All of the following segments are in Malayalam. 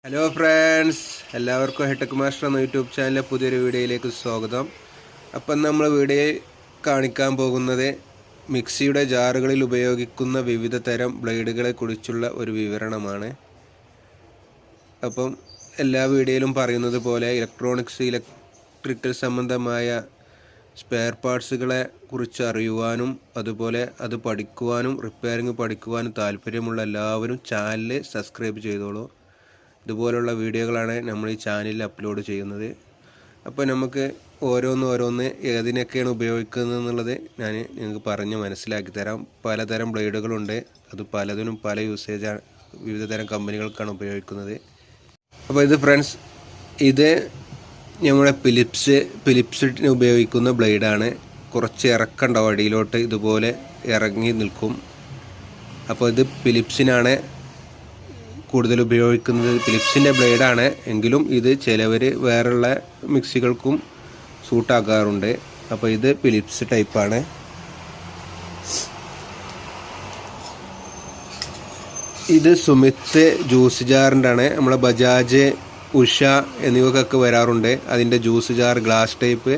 ഹലോ ഫ്രണ്ട്സ്, എല്ലാവർക്കും ഹെടെക് മാസ്റ്റർ എന്ന യൂട്യൂബ് ചാനലിലെ പുതിയൊരു വീഡിയോയിലേക്ക് സ്വാഗതം. അപ്പം നമ്മൾ വീഡിയോയിൽ കാണിക്കാൻ പോകുന്നത് മിക്സിയുടെ ജാറുകളിൽ ഉപയോഗിക്കുന്ന വിവിധ തരം ബ്ലേഡുകളെ കുറിച്ചുള്ള ഒരു വിവരണമാണ്. അപ്പം എല്ലാ വീഡിയോയിലും പറയുന്നത് പോലെ ഇലക്ട്രിക്കൽ സംബന്ധമായ സ്പെയർ പാർട്സുകളെ കുറിച്ച് അറിയുവാനും അതുപോലെ അത് പഠിക്കുവാനും റിപ്പയറിംഗ് പഠിക്കുവാനും താല്പര്യമുള്ള എല്ലാവരും ചാനൽ സബ്സ്ക്രൈബ് ചെയ്തോളൂ. ഇതുപോലുള്ള വീഡിയോകളാണ് നമ്മൾ ഈ ചാനലിൽ അപ്ലോഡ് ചെയ്യുന്നത്. അപ്പോൾ നമുക്ക് ഓരോന്ന് ഏതിനൊക്കെയാണ് ഉപയോഗിക്കുന്നത് എന്നുള്ളത് ഞാൻ നിങ്ങൾക്ക് പറഞ്ഞ് മനസ്സിലാക്കി തരാം. പലതരം ബ്ലേഡുകളുണ്ട്, അത് പലതിനും പല യൂസേജാണ്, വിവിധ തരം കമ്പനികൾക്കാണ് ഉപയോഗിക്കുന്നത്. അപ്പോൾ ഇത് ഫ്രണ്ട്സ്, ഇത് നമ്മുടെ ഫിലിപ്സിന് ഉപയോഗിക്കുന്ന ബ്ലേഡാണ്. കുറച്ച് ഇറക്കണ്ടാവും, അടിയിലോട്ട് ഇതുപോലെ ഇറങ്ങി നിൽക്കും. അപ്പോൾ ഇത് ഫിലിപ്സിനാണ് കൂടുതൽ ഉപയോഗിക്കുന്നത്. ഫിലിപ്സിൻ്റെ ബ്ലേഡാണ് എങ്കിലും ഇത് ചിലവർ വേറെയുള്ള മിക്സികൾക്കും സൂട്ടാക്കാറുണ്ട്. അപ്പോൾ ഇത് ഫിലിപ്സ് ടൈപ്പാണ്. ഇത് സുമിത്ത് ജ്യൂസ് ജാറിൻ്റെ ആണ്. നമ്മളെ ബജാജ്, ഉഷ എന്നിവക്കൊക്കെ വരാറുണ്ട്. അതിൻ്റെ juice jar, glass type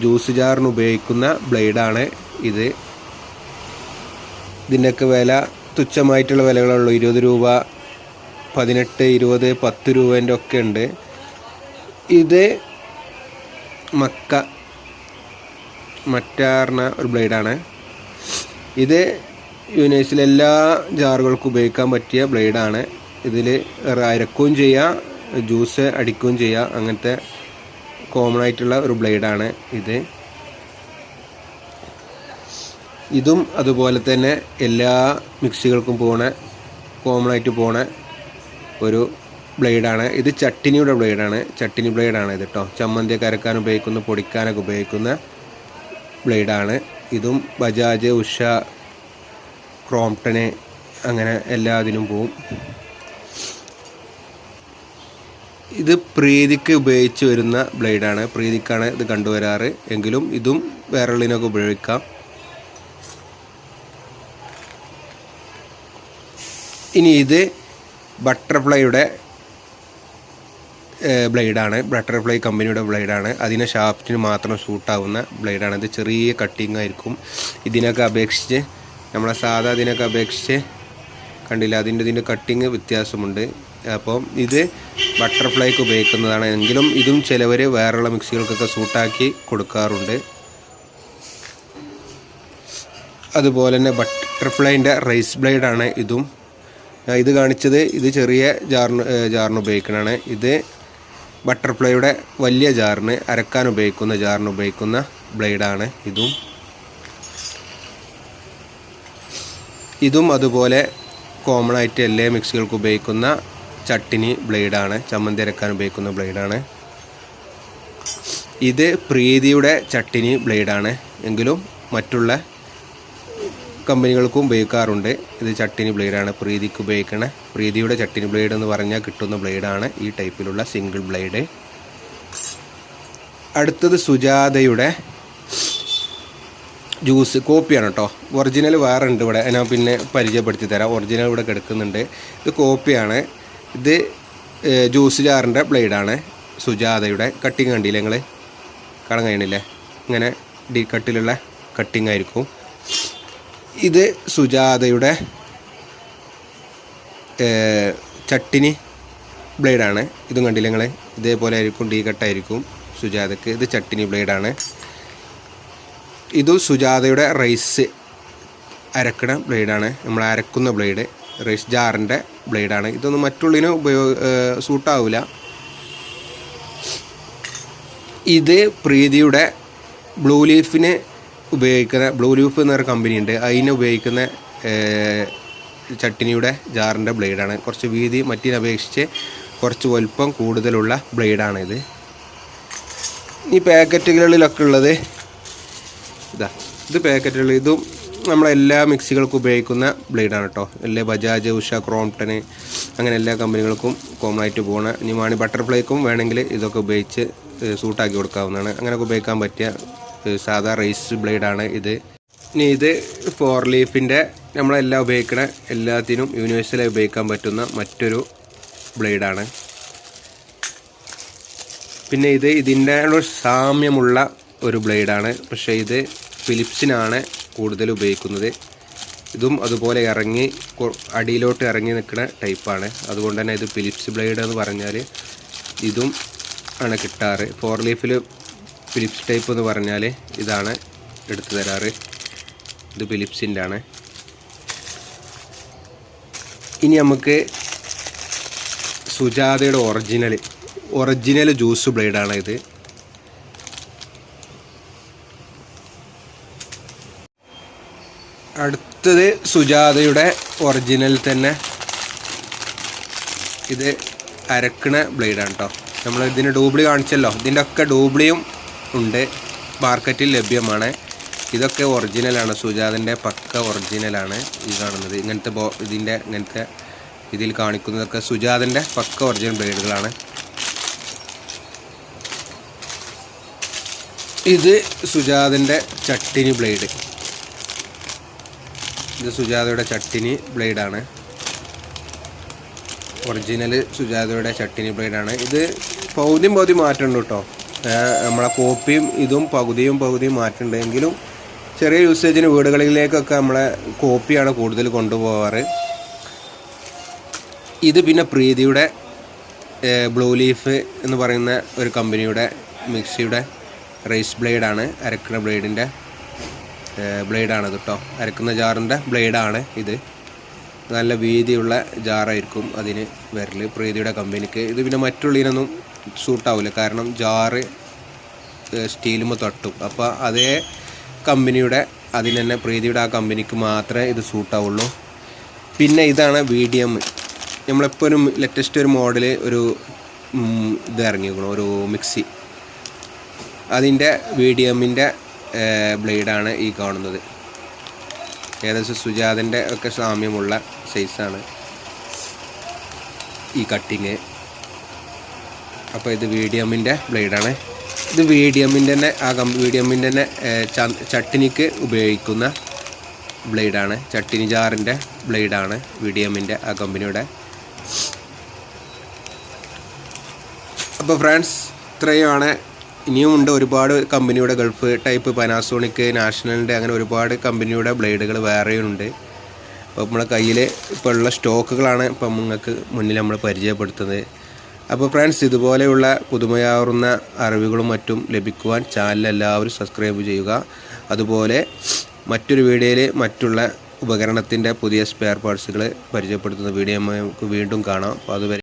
juice ജാറിന് ഉപയോഗിക്കുന്ന ബ്ലേഡാണ് ഇത്. ഇതിൻ്റെയൊക്കെ വില തുച്ഛമായിട്ടുള്ള വിലകളുള്ളൂ. 20 രൂപ, 18, 20, 10 രൂപേൻ്റെ ഒക്കെ ഉണ്ട്. ഇത് മറ്റാർന്ന ഒരു ബ്ലേഡാണ്. ഇത് യൂണിവേഴ്സിലെ എല്ലാ ജാറുകൾക്കും ഉപയോഗിക്കാൻ പറ്റിയ ബ്ലേഡാണ്. ഇതിൽ അരക്കുകയും ചെയ്യാം, ജ്യൂസ് അടിക്കുകയും ചെയ്യാം. അങ്ങനത്തെ കോമൺ ആയിട്ടുള്ള ഒരു ബ്ലേഡാണ് ഇത്. ഇതും അതുപോലെ തന്നെ എല്ലാ മിക്സികൾക്കും കോമൺ ആയിട്ട് പോണ ഒരു ബ്ലേഡാണ്. ഇത് ചട്ടിനിയുടെ ബ്ലേഡാണ്. ചട്ടിനി ബ്ലേഡാണ് ഇത് കേട്ടോ. ചമ്മന്തിയൊക്കെ അരക്കാൻ ഉപയോഗിക്കുന്ന, പൊടിക്കാനൊക്കെ ഉപയോഗിക്കുന്ന ബ്ലേഡാണ്. ഇതും ബജാജ്, ഉഷ, ക്രോംപ്ടന് അങ്ങനെ എല്ലാത്തിനും പോവും. ഇത് പ്രീതിക്ക് ഉപയോഗിച്ച് വരുന്ന ബ്ലേഡാണ്. പ്രീതിക്കാണ് ഇത് കണ്ടുവരാറ്, എങ്കിലും ഇതും വേറെള്ളിനൊക്കെ ഉപയോഗിക്കാം. ഇനി ഇത് ബട്ടർഫ്ലൈയുടെ ബ്ലേഡാണ്. ബട്ടർഫ്ലൈ കമ്പനിയുടെ ബ്ലേഡാണ്. അതിന് ഷാഫ്റ്റിന് മാത്രം സൂട്ടാവുന്ന ബ്ലേഡാണ്. ഇത് ചെറിയ കട്ടിങ് ആയിരിക്കും. ഇതിനൊക്കെ അപേക്ഷിച്ച്, നമ്മളെ സാധാ ഇതിനൊക്കെ അപേക്ഷിച്ച് കണ്ടില്ല, ഇതിൻ്റെ കട്ടിങ് വ്യത്യാസമുണ്ട്. അപ്പം ഇത് ബട്ടർഫ്ലൈക്ക് ഉപയോഗിക്കുന്നതാണ്. എങ്കിലും ഇതും ചിലവർ വേറെയുള്ള മിക്സികൾക്കൊക്കെ സൂട്ടാക്കി കൊടുക്കാറുണ്ട്. അതുപോലെ തന്നെ ബട്ടർഫ്ലൈൻ്റെ റൈസ് ബ്ലേഡാണ് ഇതും. ഇത് കാണിച്ചത് ഇത് ചെറിയ ജാറിന് ഉപയോഗിക്കുന്നതാണ്. ഇത് ബട്ടർഫ്ലൈയുടെ വലിയ ജാറിന്, അരക്കാൻ ഉപയോഗിക്കുന്ന ജാറിന് ഉപയോഗിക്കുന്ന ബ്ലേഡാണ് ഇതും അതുപോലെ കോമൺ ആയിട്ട് എല്ലാ മിക്സികൾക്ക് ഉപയോഗിക്കുന്ന ചട്ടിനി ബ്ലേഡാണ്. ചമ്മന്തി അരക്കാൻ ഉപയോഗിക്കുന്ന ബ്ലേഡാണ്. ഇത് പ്രീതിയുടെ ചട്ടിനി ബ്ലേഡാണ്, എങ്കിലും മറ്റുള്ള കമ്പനികൾക്കും ഉപയോഗിക്കാറുണ്ട്. ഇത് ചട്ടിനി ബ്ലേഡാണ്, പ്രീതിക്ക് ഉപയോഗിക്കണ. പ്രീതിയുടെ ചട്ടിനി ബ്ലേഡ് എന്ന് പറഞ്ഞാൽ കിട്ടുന്ന ബ്ലേഡാണ് ഈ ടൈപ്പിലുള്ള സിംഗിൾ ബ്ലേഡ്. അടുത്തത് സുജാതയുടെ ജ്യൂസ് കോപ്പിയാണ് കേട്ടോ. ഒറിജിനൽ വേറെ ഉണ്ട് ഇവിടെ, ഞാൻ പിന്നെ പരിചയപ്പെടുത്തി തരാം. ഒറിജിനൽ ഇവിടെ കിടക്കുന്നുണ്ട്. ഇത് കോപ്പിയാണ്. ഇത് ജ്യൂസ് ജാറിൻ്റെ ബ്ലേഡാണ്. സുജാതയുടെ കട്ടിങ് കണ്ടില്ലേ നിങ്ങൾ? കാണാൻ കഴിയണില്ലേ? ഇങ്ങനെ കട്ടിലുള്ള കട്ടിങ് ആയിരിക്കും. ഇത് സുജാതയുടെ ചട്ടിനി ബ്ലേഡാണ്. ഇതും കണ്ടില്ല നിങ്ങൾ? ഇതേപോലെ ആയിരിക്കും, കട്ടായിരിക്കും സുജാതക്ക്. ഇത് ചട്ടിനി ബ്ലേഡാണ്. ഇത് സുജാതയുടെ റൈസ് അരക്കണ ബ്ലേഡാണ്. നമ്മൾ അരക്കുന്ന ബ്ലേഡ്, റൈസ് ജാറിൻ്റെ ബ്ലേഡാണ്. ഇതൊന്നും മറ്റുള്ളതിന് സൂട്ടാവില്ല. ഇത് പ്രീതിയുടെ ബ്ലൂ ലീഫ് എന്നൊരു കമ്പനിയുണ്ട്, അതിന് ഉപയോഗിക്കുന്ന ചട്ടിനിയുടെ ജാറിൻ്റെ ബ്ലേഡാണ്. കുറച്ച് വീതി മറ്റിനപേക്ഷിച്ച് കുറച്ച് വലുപ്പം കൂടുതലുള്ള ബ്ലേഡാണിത്. ഈ പാക്കറ്റുകളിലൊക്കെ ഉള്ളത് ഇത് പാക്കറ്റുകൾ. ഇതും നമ്മളെല്ലാ മിക്സികൾക്കും ഉപയോഗിക്കുന്ന ബ്ലേഡാണ് കേട്ടോ. എല്ലാ ബജാജ്, ഉഷ, ക്രോംപ്ടന് അങ്ങനെ എല്ലാ കമ്പനികൾക്കും കോമൺ ആയിട്ട് പോകണ. ഇനി ബട്ടർഫ്ലൈക്കും വേണമെങ്കിൽ ഇതൊക്കെ ഉപയോഗിച്ച് സൂട്ടാക്കി കൊടുക്കാവുന്നതാണ്. അങ്ങനെയൊക്കെ ഉപയോഗിക്കാൻ പറ്റിയ സാധാ റൈസ് ബ്ലേഡാണ് ഇത്. ഇനി ഇത് 4 ലീഫിൻ്റെ നമ്മളെല്ലാം ഉപയോഗിക്കണ എല്ലാത്തിനും യൂണിവേഴ്സലായി ഉപയോഗിക്കാൻ പറ്റുന്ന മറ്റൊരു ബ്ലേഡാണ്. പിന്നെ ഇതിൻ്റെ സാമ്യമുള്ള ഒരു ബ്ലേഡാണ്, പക്ഷേ ഇത് ഫിലിപ്സിനാണ് കൂടുതൽ ഉപയോഗിക്കുന്നത്. ഇതും അതുപോലെ അടിയിലോട്ട് ഇറങ്ങി നിൽക്കുന്ന ടൈപ്പാണ്. അതുകൊണ്ട് തന്നെ ഇത് ഫിലിപ്സ് ബ്ലേഡ് എന്ന് പറഞ്ഞാൽ ഇതും ആണ് കിട്ടാറ്. 4 ലീഫിൽ ഫിലിപ്സ് ടൈപ്പ് എന്ന് പറഞ്ഞാൽ ഇതാണ് എടുത്തു തരാറ്. ഇത് ഫിലിപ്സിൻ്റെ ആണ്. ഇനി നമുക്ക് സുജാതയുടെ ഒറിജിനൽ ജ്യൂസ് ബ്ലേഡാണ് ഇത്. അടുത്തത് സുജാതയുടെ ഒറിജിനൽ തന്നെ ഇത് അരക്കണ ബ്ലേഡാണ് കേട്ടോ. നമ്മൾ ഇതിന് ഡൂപ്ലി കാണിച്ചല്ലോ, ഇതിൻ്റെ ഒക്കെ ഡൂപ്ലിയും ഉണ്ട്, മാർക്കറ്റിൽ ലഭ്യമാണ്. ഇതൊക്കെ ഒറിജിനലാണ്, സുജാതൻ്റെ പക്ക ഒറിജിനലാണ് ഈ കാണുന്നത്. ഇങ്ങനത്തെ ഇതിൽ കാണിക്കുന്നതൊക്കെ സുജാതൻ്റെ പക്ക ഒറിജിനൽ ബ്ലേഡുകളാണ്. ഇത് സുജാതൻ്റെ ചട്ടിനി ബ്ലേഡ്. ഇത് സുജാതയുടെ ചട്ടിനി ബ്ലേഡാണ്. ഒറിജിനൽ സുജാതയുടെ ചട്ടിനി ബ്ലേഡാണ്. ഇത് പകുതി മാറ്റമുണ്ട് കേട്ടോ. നമ്മളെ കോപ്പിയും ഇതും പകുതിയും മാറ്റമുണ്ടെങ്കിലും ചെറിയ യൂസേജിന് വീടുകളിലേക്കൊക്കെ നമ്മളെ കോപ്പിയാണ് കൂടുതൽ കൊണ്ടുപോകാറ്. ഇത് പിന്നെ പ്രീതിയുടെ ബ്ലൂ ലീഫ് എന്ന് പറയുന്ന ഒരു കമ്പനിയുടെ മിക്സിയുടെ റൈസ് ബ്ലേഡാണ്. അരക്കുന്ന ബ്ലേഡിൻ്റെ ബ്ലേഡാണത് കേട്ടോ. അരക്കുന്ന ജാറിൻ്റെ ബ്ലേഡാണ് ഇത്. നല്ല വീതിയുള്ള ജാറായിരിക്കും അതിന് വരൽ, പ്രീതിയുടെ കമ്പനിക്ക്. ഇത് പിന്നെ മറ്റുള്ളതിനൊന്നും സൂട്ടാവില്ല, കാരണം ജാറ് സ്റ്റീലുമ്പോൾ തട്ടും. അപ്പോൾ അതേ കമ്പനിയുടെ അതിന് തന്നെ പ്രീതിയുടെ ആ കമ്പനിക്ക് മാത്രമേ ഇത് സൂട്ടാവുള്ളൂ. പിന്നെ ഇതാണ് VDM. നമ്മളെപ്പോഴും ലേറ്റസ്റ്റ് ഒരു മോഡൽ ഇത് ഇറങ്ങിയിരിക്കണം, ഒരു മിക്സി. അതിൻ്റെ VDMൻ്റെ ബ്ലേഡാണ് ഈ കാണുന്നത്. ഏകദേശം സുജാതൻ്റെ ഒക്കെ സാമ്യമുള്ള സൈസാണ് ഈ കട്ടിങ്. അപ്പോൾ ഇത് VDMൻ്റെ ബ്ലേഡാണ്. ഇത് VDMൻ്റെ തന്നെ ചട്ടിനിക്ക് ഉപയോഗിക്കുന്ന ബ്ലേഡാണ്. ചട്ടിനി ജാറിൻ്റെ ബ്ലേഡാണ് VDMൻ്റെ ആ കമ്പനിയുടെ. അപ്പോൾ ഫ്രണ്ട്സ്, ഇത്രയുമാണ്. ഇനിയും ഉണ്ട് ഒരുപാട് കമ്പനിയുടെ, ഗൾഫ് ടൈപ്പ്, പാനാസോണിക്, നാഷണലിൻ്റെ, അങ്ങനെ ഒരുപാട് കമ്പനിയുടെ ബ്ലേഡുകൾ വേറെയുണ്ട്. അപ്പോൾ നമ്മളെ കയ്യിൽ ഇപ്പോൾ ഉള്ള സ്റ്റോക്കുകളാണ് ഇപ്പം നിങ്ങൾക്ക് മുന്നിൽ നമ്മൾ പരിചയപ്പെടുത്തുന്നത്. അപ്പോൾ ഫ്രണ്ട്സ്, ഇതുപോലെയുള്ള പുതുമയാർന്ന അറിവുകളും മറ്റും ലഭിക്കുവാൻ ചാനൽ എല്ലാവരും സബ്സ്ക്രൈബ് ചെയ്യുക. അതുപോലെ മറ്റൊരു വീഡിയോയിൽ മറ്റുള്ള ഉപകരണത്തിൻ്റെ പുതിയ സ്പെയർ പാർട്സുകൾ പരിചയപ്പെടുത്തുന്ന വീഡിയോ നമുക്ക് വീണ്ടും കാണാം. അപ്പോൾ അതുവരെ